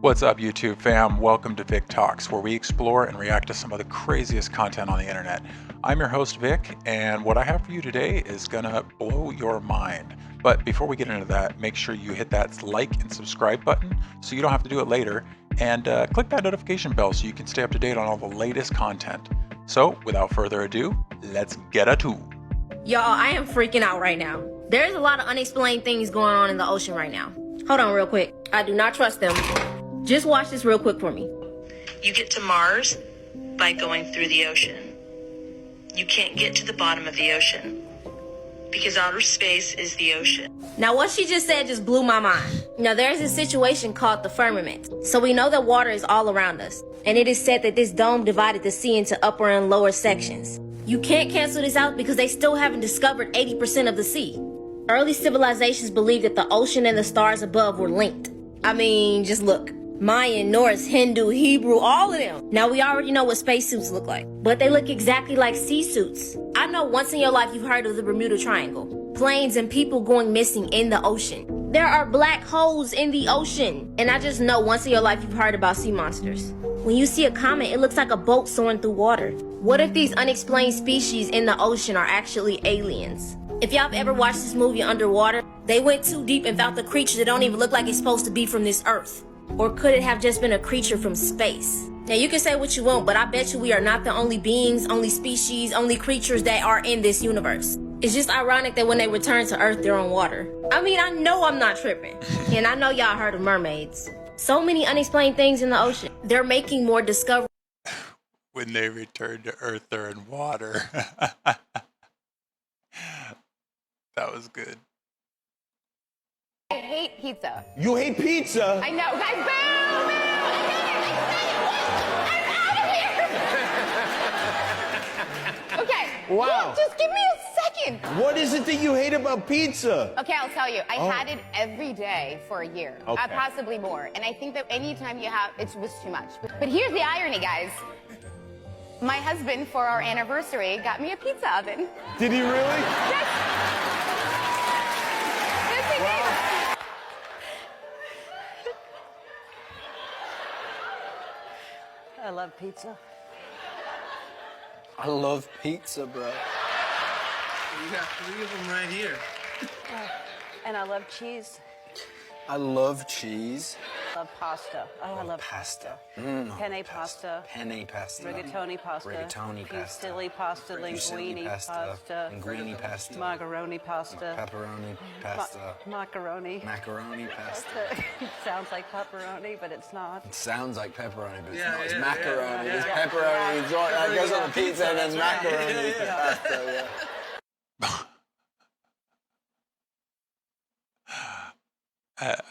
What's up, YouTube fam? Welcome to Vic Talks, where we explore and react to some of the craziest content on the internet. I'm your host, Vic, and what I have for you today is gonna blow your mind. But before we get into that, make sure you hit that like and subscribe button so you don't have to do it later, and click that notification bell so you can stay up to date on all the latest content. So, without further ado, let's get a to. Y'all, I am freaking out right now. There's a lot of unexplained things going on in the ocean right now. Hold on real quick. I do not trust them. Just watch this real quick for me. You get to Mars by going through the ocean. You can't get to the bottom of the ocean because outer space is the ocean. Now, what she just said just blew my mind. Now, there's a situation called the firmament. So we know that water is all around us. And it is said that this dome divided the sea into upper and lower sections. You can't cancel this out because they still haven't discovered 80% of the sea. Early civilizations believed that the ocean and the stars above were linked. I mean, just look. Mayan, Norse, Hindu, Hebrew, all of them. Now, we already know what spacesuits look like, but they look exactly like sea suits. I know once in your life you've heard of the Bermuda Triangle. Planes and people going missing in the ocean. There are black holes in the ocean. And I just know once in your life you've heard about sea monsters. When you see a comet, it looks like a boat soaring through water. What if these unexplained species in the ocean are actually aliens? If y'all have ever watched this movie Underwater, they went too deep and found the creature that don't even look like it's supposed to be from this earth. Or could it have just been a creature from space? Now, you can say what you want, but I bet you we are not the only beings, only species, only creatures that are in this universe. It's just ironic that when they return to Earth, they're on water. I mean, I know I'm not tripping. And I know y'all heard of mermaids. So many unexplained things in the ocean. They're making more discoveries. When they return to Earth, they're in water. That was good. I hate pizza. You hate pizza? I know. Guys, boo! I'm out of here! Okay. Wow. Look, just give me a second. What is it that you hate about pizza? Okay, I'll tell you. I had it every day for a year. Okay. Possibly more. And I think that anytime you have, it was too much. But here's the irony, guys. My husband, for our anniversary, got me a pizza oven. Did he really? Yes. Yes, he did. I love pizza. I love pizza, bro. You got 3 of them right here. And I love cheese. I love cheese. I love pasta. Oh, I love Pasta. penne pasta. Penne pasta. Rigatoni pasta. Rigatoni pasta. Fusilli pasta. Fusilli Linguine pasta. pasta. Linguine pasta. Macaroni pasta. Pepperoni pasta. Macaroni. Macaroni pasta. It sounds like pepperoni, but it's not. It sounds like pepperoni, but it's Yeah, not. It's yeah, macaroni. yeah, It's yeah. pepperoni. It's all, that goes on the pizza and then That's right. macaroni Yeah. pasta, yeah.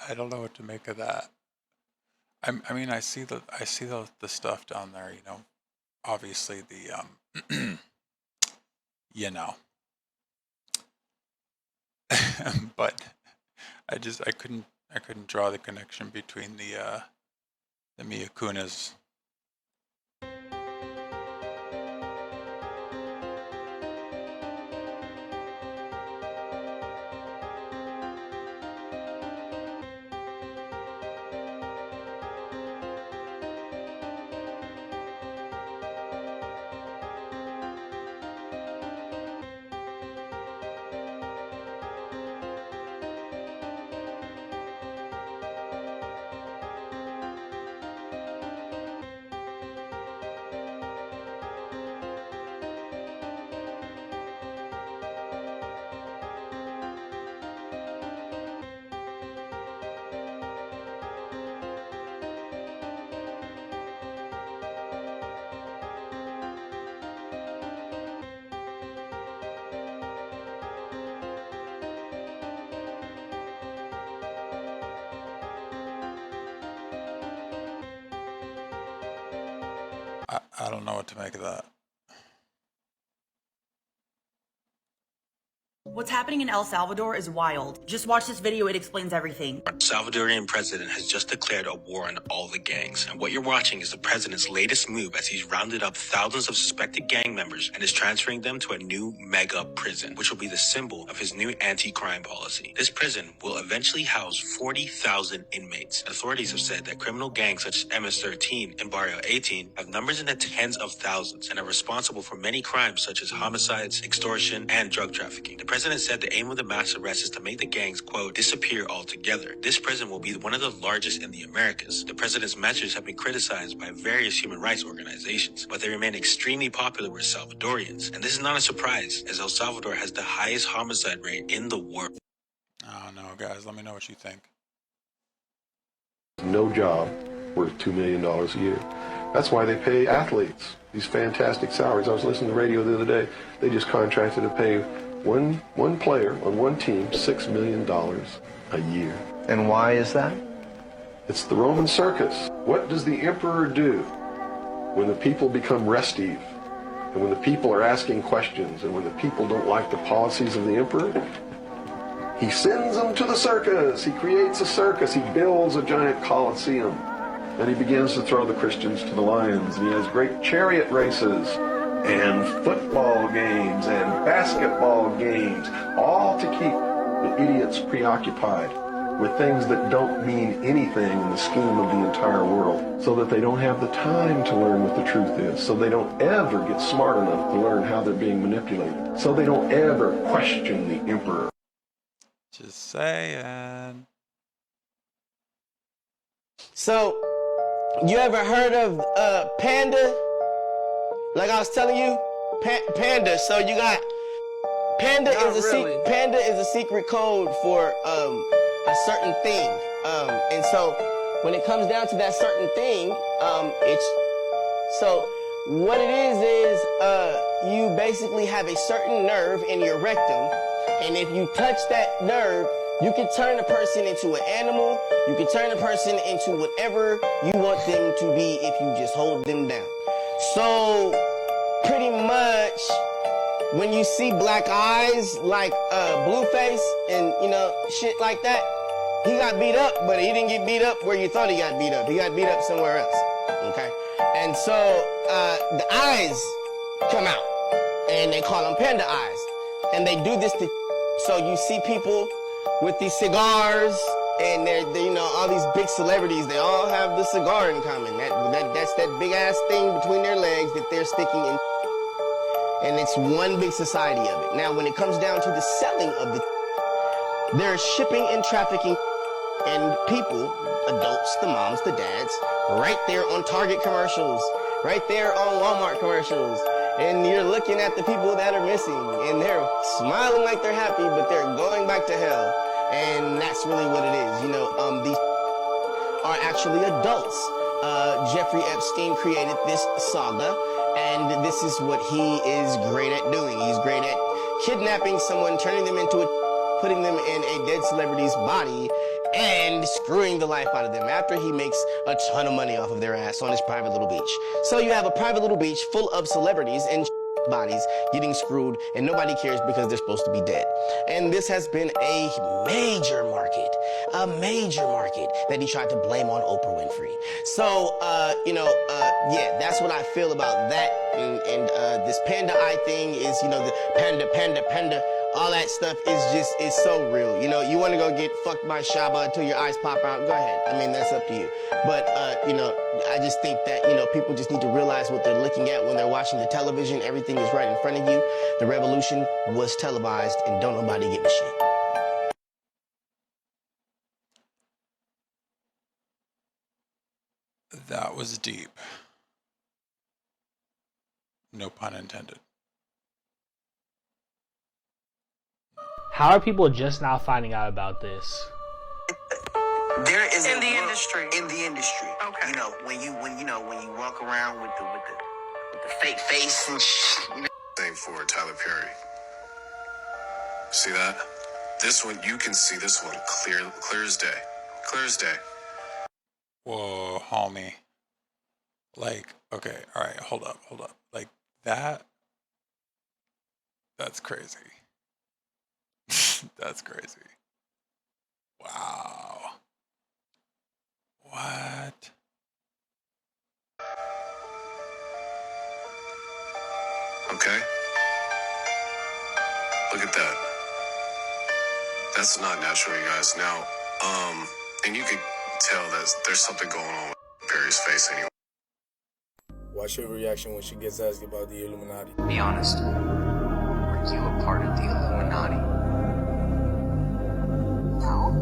I don't know what to make of that. I mean, I see the stuff down there. You know, obviously the you know, but I couldn't draw the connection between the Mia Kunis. I don't know what to make of that. What's happening in El Salvador is wild. Just watch this video, it explains everything. Salvadorian president has just declared a war on all the gangs. And what you're watching is the president's latest move as he's rounded up thousands of suspected gang members and is transferring them to a new mega prison, which will be the symbol of his new anti-crime policy. This prison will eventually house 40,000 inmates. Authorities have said that criminal gangs such as MS-13 and Barrio 18 have numbers in the tens of thousands and are responsible for many crimes such as homicides, extortion, and drug trafficking. The president said the aim of the mass arrest is to make the gangs, quote, disappear altogether. This prison will be one of the largest in the Americas. The president's measures have been criticized by various human rights organizations, but they remain extremely popular with Salvadorians. And this is not a surprise, as El Salvador has the highest homicide rate in the world. I don't know, guys. Let me know what you think. No job worth $2 million a year. That's why they pay athletes these fantastic salaries. I was listening to the radio the other day. They just contracted to pay one player on one team $6 million a year. And why is that? It's the Roman circus. What does the emperor do when the people become restive, and when the people are asking questions, and when the people don't like the policies of the emperor? He sends them to the circus. He creates a circus. He builds a giant coliseum. And he begins to throw the Christians to the lions. And he has great chariot races and football games and basketball games, all to keep the idiots preoccupied with things that don't mean anything in the scheme of the entire world, so that they don't have the time to learn what the truth is, so they don't ever get smart enough to learn how they're being manipulated, so they don't ever question the emperor. Just saying. So, you ever heard of Panda? Like I was telling you, Panda. So you got Panda Panda is a secret code for a certain thing. And so when it comes down to that certain thing, it's so what it is you basically have a certain nerve in your rectum, and if you touch that nerve, you can turn a person into an animal. You can turn a person into whatever you want them to be if you just hold them down. So, pretty much, when you see black eyes like Blueface and, you know, shit like that, he got beat up, but he didn't get beat up where you thought he got beat up. He got beat up somewhere else, okay? And so, the eyes come out, and they call them panda eyes. And they do this to, so you see people with these cigars, and they're you know, all these big celebrities, they all have the cigar in common. That's that big ass thing between their legs that they're sticking in, and it's one big society of it. Now, when it comes down to the selling of the, there's shipping and trafficking, and people, adults, the moms, the dads, right there on Target commercials, right there on Walmart commercials. And you're looking at the people that are missing, and they're smiling like they're happy, but they're going back to hell. And that's really what it is. You know, these are actually adults. Jeffrey Epstein created this saga, and this is what he is great at doing. He's great at kidnapping someone, turning them into putting them in a dead celebrity's body, and screwing the life out of them after he makes a ton of money off of their ass on his private little beach. So you have a private little beach full of celebrities and bodies getting screwed, and nobody cares because they're supposed to be dead. And this has been a major market that he tried to blame on Oprah Winfrey. So, you know, yeah, that's what I feel about that. And this panda eye thing is, you know, the panda, all that stuff is so real. You know, you want to go get fucked by Shaba until your eyes pop out, go ahead. I mean, that's up to you. But, you know, I just think that, you know, people just need to realize what they're looking at when they're watching the television. Everything is right in front of you. The revolution was televised, and don't nobody give a shit. That was deep. No pun intended. How are people just now finding out about this? There is in the industry. In the industry, okay. You know, when you walk around with the fake face and shit. You know? Same for Tyler Perry. See that? This one, you can see this one clear as day. Clear as day. Whoa, homie. Like, okay, all right, hold up. Like, that's crazy. That's crazy. Wow. What? Okay? Look at that. That's not natural, you guys. Now, and you could tell that there's something going on with Perry's face anyway. What's your reaction when she gets asked about the Illuminati? Be honest. Are you a part of the Illuminati? No.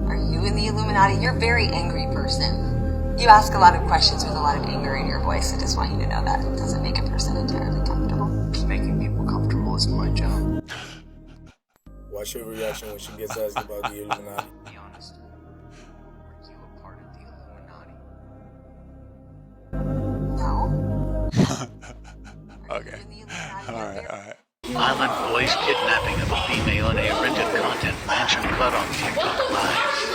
Are you in the Illuminati? You're a very angry person. You ask a lot of questions with a lot of anger in your voice. I just want you to know that. It doesn't make a person entirely comfortable. Making people comfortable is my job. What's your reaction when she gets asked about the Illuminati? Be honest. Are you a part of the Illuminati? No. Okay. Alright. Violent voice kidnapping of a female in a rented content mansion caught on TikTok Live.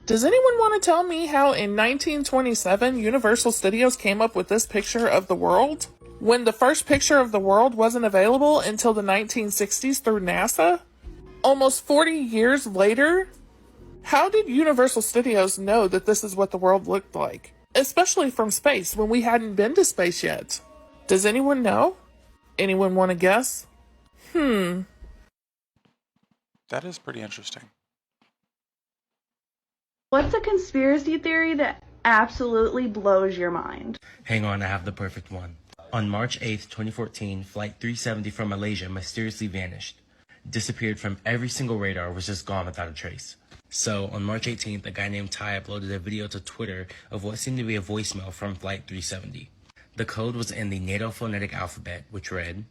Does anyone want to tell me how in 1927 Universal Studios came up with this picture of the world? When the first picture of the world wasn't available until the 1960s through NASA? Almost 40 years later? How did Universal Studios know that this is what the world looked like? Especially from space when we hadn't been to space yet. Does anyone know? Anyone want to guess? That is pretty interesting. What's a conspiracy theory that absolutely blows your mind? Hang on, I have the perfect one. On March 8th, 2014, Flight 370 from Malaysia mysteriously vanished. Disappeared from every single radar, was just gone without a trace. So, on March 18th, a guy named Ty uploaded a video to Twitter of what seemed to be a voicemail from Flight 370. The code was in the NATO phonetic alphabet, which read,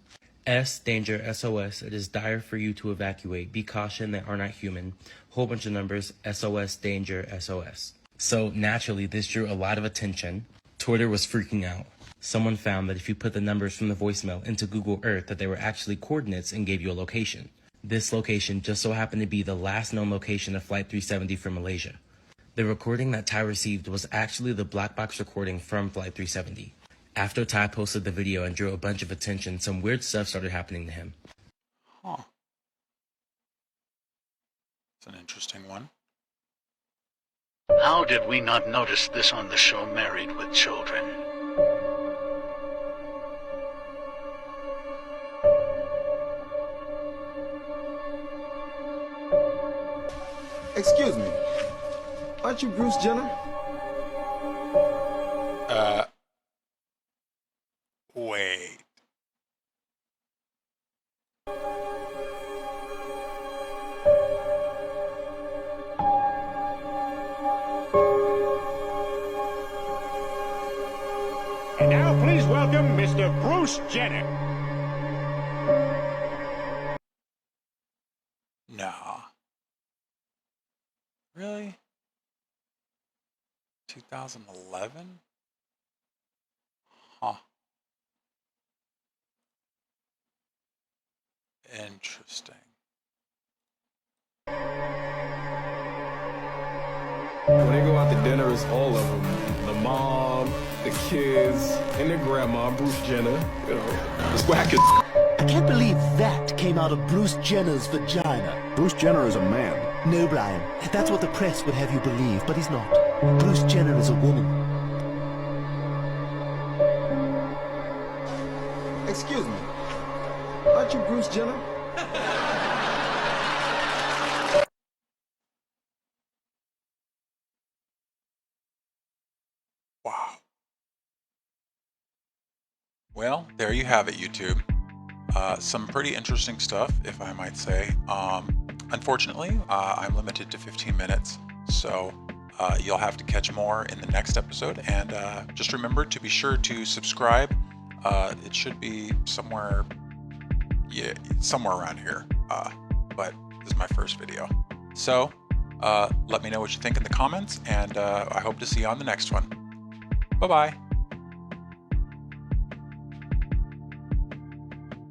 S, danger, SOS, it is dire for you to evacuate. Be caution, they are not human. Whole bunch of numbers, SOS, danger, SOS. So naturally, this drew a lot of attention. Twitter was freaking out. Someone found that if you put the numbers from the voicemail into Google Earth, that they were actually coordinates and gave you a location. This location just so happened to be the last known location of Flight 370 from Malaysia. The recording that Ty received was actually the black box recording from Flight 370. After Ty posted the video and drew a bunch of attention, some weird stuff started happening to him. Huh. It's an interesting one. How did we not notice this on the show Married with Children? Excuse me. Aren't you Bruce Jenner? Wait. And now please welcome Mr. Bruce Jenner. Nah. Really? 2011? Huh. Interesting. When they go out to dinner, it's all of them. The mom, the kids, and their grandma, Bruce Jenner. You know, it's whack as I can't believe that came out of Bruce Jenner's vagina. Bruce Jenner is a man. No, Brian. That's what the press would have you believe, but he's not. Bruce Jenner is a woman. Excuse me. Aren't you Bruce Jenner? Wow. Well, there you have it, YouTube. Some pretty interesting stuff, if I might say. Unfortunately, I'm limited to 15 minutes, so you'll have to catch more in the next episode. And just remember to be sure to subscribe. It should be somewhere yeah, somewhere around here. But this is my first video. So let me know what you think in the comments, and I hope to see you on the next one. Bye-bye.